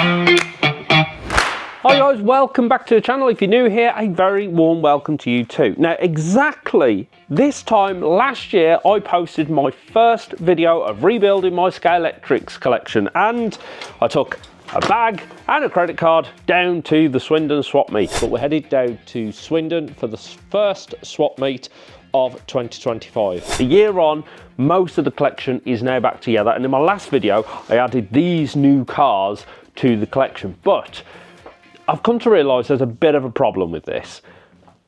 Hi guys, welcome back to the channel. If you're new here, a very warm welcome to you too. Now, exactly this time last year, I posted my first video of rebuilding my Scalextric collection, and I took a bag and a credit card down to the Swindon Swap Meet. But we're headed down to Swindon for the first swap meet of 2025. A year on, most of the collection is now back together, and in my last video, I added these new cars to the collection, but I've come to realise there's a bit of a problem with this.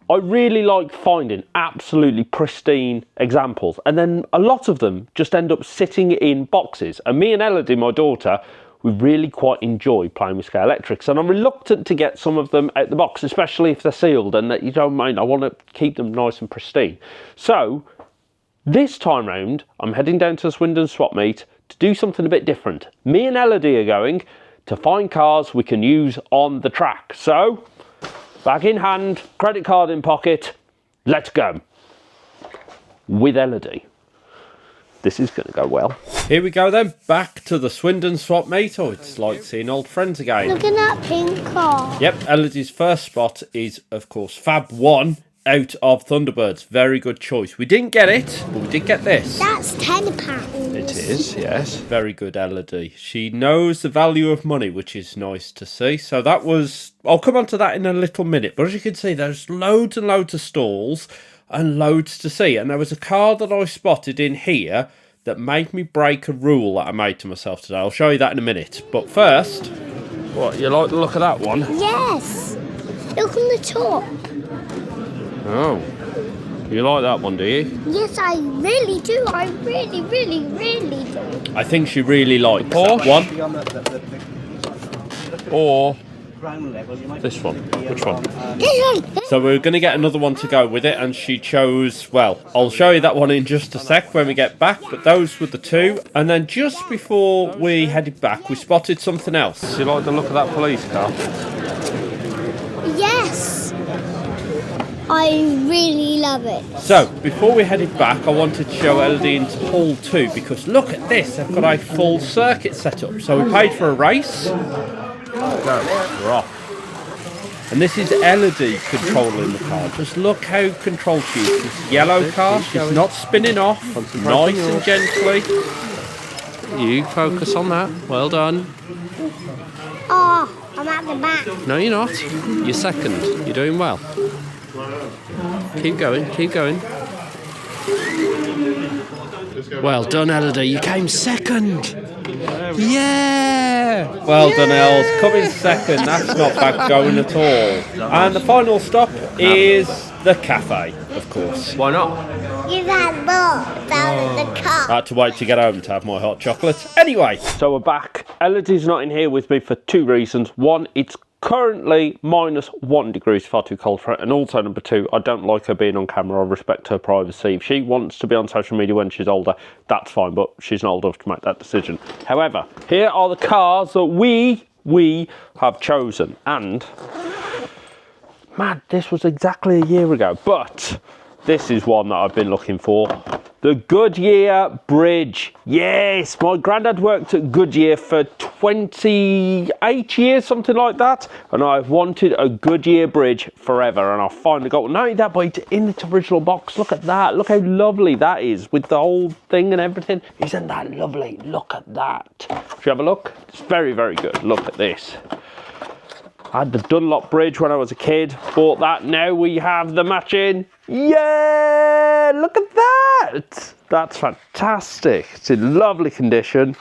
I really like finding absolutely pristine examples, and then a lot of them just end up sitting in boxes. And me and Elodie, my daughter, we really quite enjoy playing with Scalextrics, and I'm reluctant to get some of them out the box, especially if they're sealed and that you don't mind. I want to keep them nice and pristine. So this time round, I'm heading down to the Swindon Swap Meet to do something a bit different. Me and Elodie are going to find cars we can use on the track. So, bag in hand, credit card in pocket, let's go. With Elodie. This is going to go well. Here we go then, back to the Swindon Swap Meet. Oh, it's like seeing old friends again. Look at that pink car. Yep, Elodie's first spot is, of course, Fab 1 out of Thunderbirds. Very good choice. We didn't get it, but we did get this. That's £10. It is, yes. Very good, Elodie. She knows the value of money, which is nice to see. So that was... I'll come on to that in a little minute. But as you can see, there's loads and loads of stalls and loads to see. And there was a car that I spotted in here that made me break a rule that I made to myself today. I'll show you that in a minute. But first... What, you like the look of that one? Yes. Look on the top. Oh. You like that one, do you? Yes, I really do. I really, really, really do. I think she really likes that one. Or this one. Which one? This one. So we're going to get another one to go with it, and she chose, well, I'll show you that one in just a sec when we get back, but those were the two. And then just before we headed back, we spotted something else. Do you like the look of that police car? Yes. I really love it. So, before we headed back, I wanted to show Elodie into Hall 2, because look at this, they've got a full circuit set up. So we paid for a race. We're off. And this is Elodie controlling the car. Just look how controlled she is. This yellow car, she's not spinning off. Nice and gently. You focus on that. Well done. Oh, I'm at the back. No, you're not. You're second. You're doing well. Keep going, keep going. Well done, Elodie. You came second. Yeah! Well done, Els. Coming second. That's not bad going at all. And the final stop is the cafe, of course. Why not? You've had more down in the car. I had to wait to get home to have my hot chocolate. Anyway, so we're back. Elodie's not in here with me for two reasons. One, it's currently -1 degree, far too cold for it, and also number two, I don't like her being on camera. I respect her privacy. If she wants to be on social media when she's older, that's fine, but she's not old enough to make that decision. However, here are the cars that we have chosen, and man, this was exactly a year ago, but this is one that I've been looking for. The Goodyear Bridge. Yes, my granddad worked at Goodyear for 28 years, something like that. And I've wanted a Goodyear Bridge forever. And I finally got one. Not only that, but it's in its original box. Look at that. Look how lovely that is with the whole thing and everything. Isn't that lovely? Look at that. Should you have a look? It's very, very good. Look at this. I had the Dunlop Bridge when I was a kid. Bought that. Now we have the matching. Yeah! Look at that! That's fantastic. It's in lovely condition.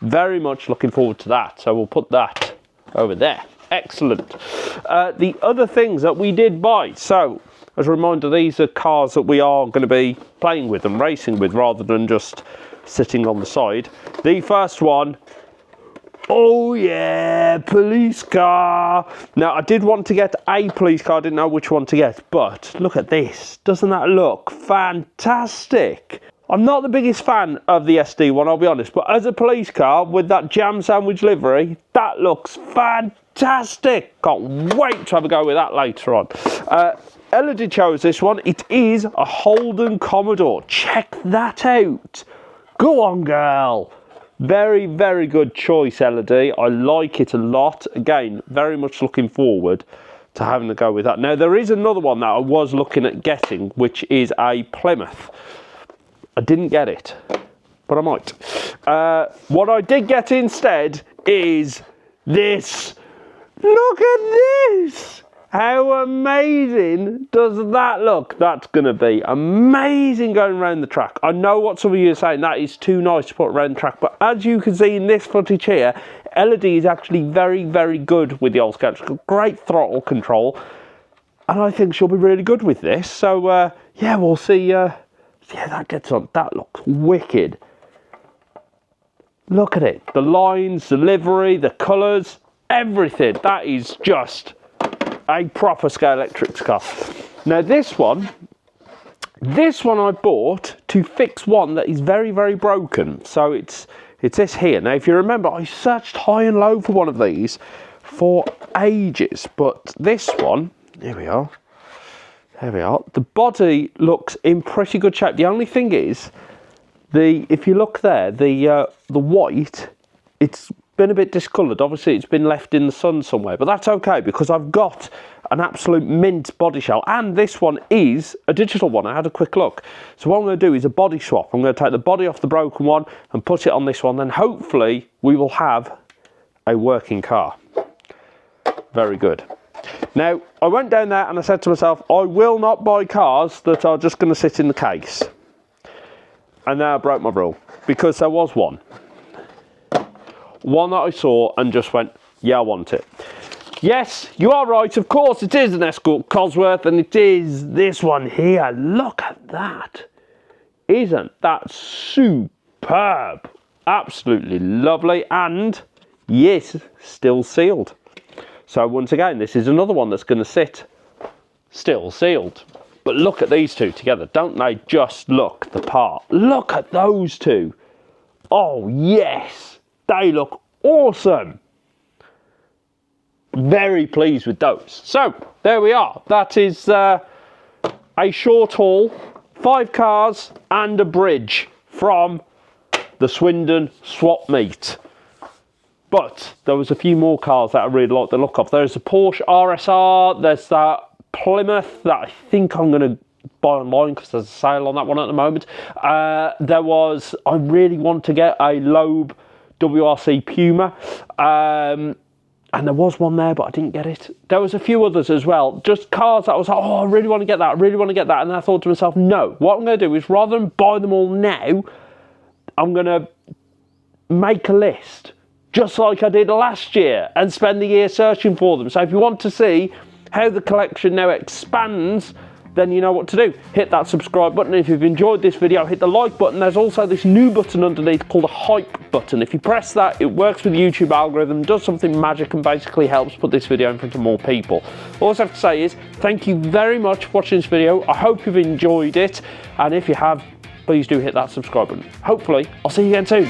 Very much looking forward to that. So we'll put that over there. Excellent. The other things that we did buy. So, as a reminder, these are cars that we are going to be playing with and racing with rather than just sitting on the side. The first one... Oh yeah, police car. Now, I did want to get a police car. I didn't know which one to get, but look at this. Doesn't that look fantastic? I'm not the biggest fan of the SD one, I'll be honest, but as a police car with that jam sandwich livery, that looks fantastic. Can't wait to have a go with that later on. Elodie chose this one. It is a Holden Commodore. Check that out. Go on, girl. Very, very good choice, Elodie. I like it a lot. Again, very much looking forward to having to go with that. Now, there is another one that I was looking at getting, which is a Plymouth. I didn't get it, but I might. What I did get instead is this. Look at this! How amazing does that look? That's going to be amazing going around the track. I know what some of you are saying, that is too nice to put around the track, but as you can see in this footage here, Elodie is actually very, very good with the old Scalextric. Great throttle control, and I think she'll be really good with this. So, yeah, we'll see how that gets on. That looks wicked. Look at it. The lines, the livery, the colours, everything. That is just a proper Scalextric car. Now this one I bought to fix one that is very, very broken. So it's this here. Now if you remember, I searched high and low for one of these for ages, but this one, here we are. The body looks in pretty good shape. The only thing is, if you look there, the white, it's been a bit discoloured. Obviously it's been left in the sun somewhere, but that's okay because I've got an absolute mint body shell, and this one is a digital one. I had a quick look. So what I'm going to do is a body swap. I'm going to take the body off the broken one and put it on this one, then hopefully we will have a working car. Very good. Now I went down there and I said to myself, I will not buy cars that are just going to sit in the case. And then I broke my rule, because there was one that I saw and just went, yeah, I want it. Yes, you are right, of course it is an Escort Cosworth, and it is this one here. Look at that. Isn't that superb? Absolutely lovely, and yes, still sealed. So once again, this is another one that's going to sit still sealed. But look at these two together. Don't they just look the part? Look at those two. Oh, yes. They look awesome. Very pleased with those. So, there we are. That is a short haul, 5 cars and a bridge from the Swindon Swap Meet. But there was a few more cars that I really like the look of. There's a Porsche RSR. There's that Plymouth that I think I'm going to buy online because there's a sale on that one at the moment. I really want to get a Loeb WRC Puma. And there was one there, but I didn't get it. There was a few others as well. Just cars that I was like, oh, I really want to get that. I really want to get that. And I thought to myself, no, what I'm going to do is rather than buy them all now, I'm going to make a list, just like I did last year, and spend the year searching for them. So if you want to see how the collection now expands, then you know what to do. Hit that subscribe button. If you've enjoyed this video, hit the like button. There's also this new button underneath called a hype button. If you press that, it works with the YouTube algorithm, does something magic, and basically helps put this video in front of more people. All I have to say is thank you very much for watching this video. I hope you've enjoyed it, and if you have, please do hit that subscribe button. Hopefully, I'll see you again soon.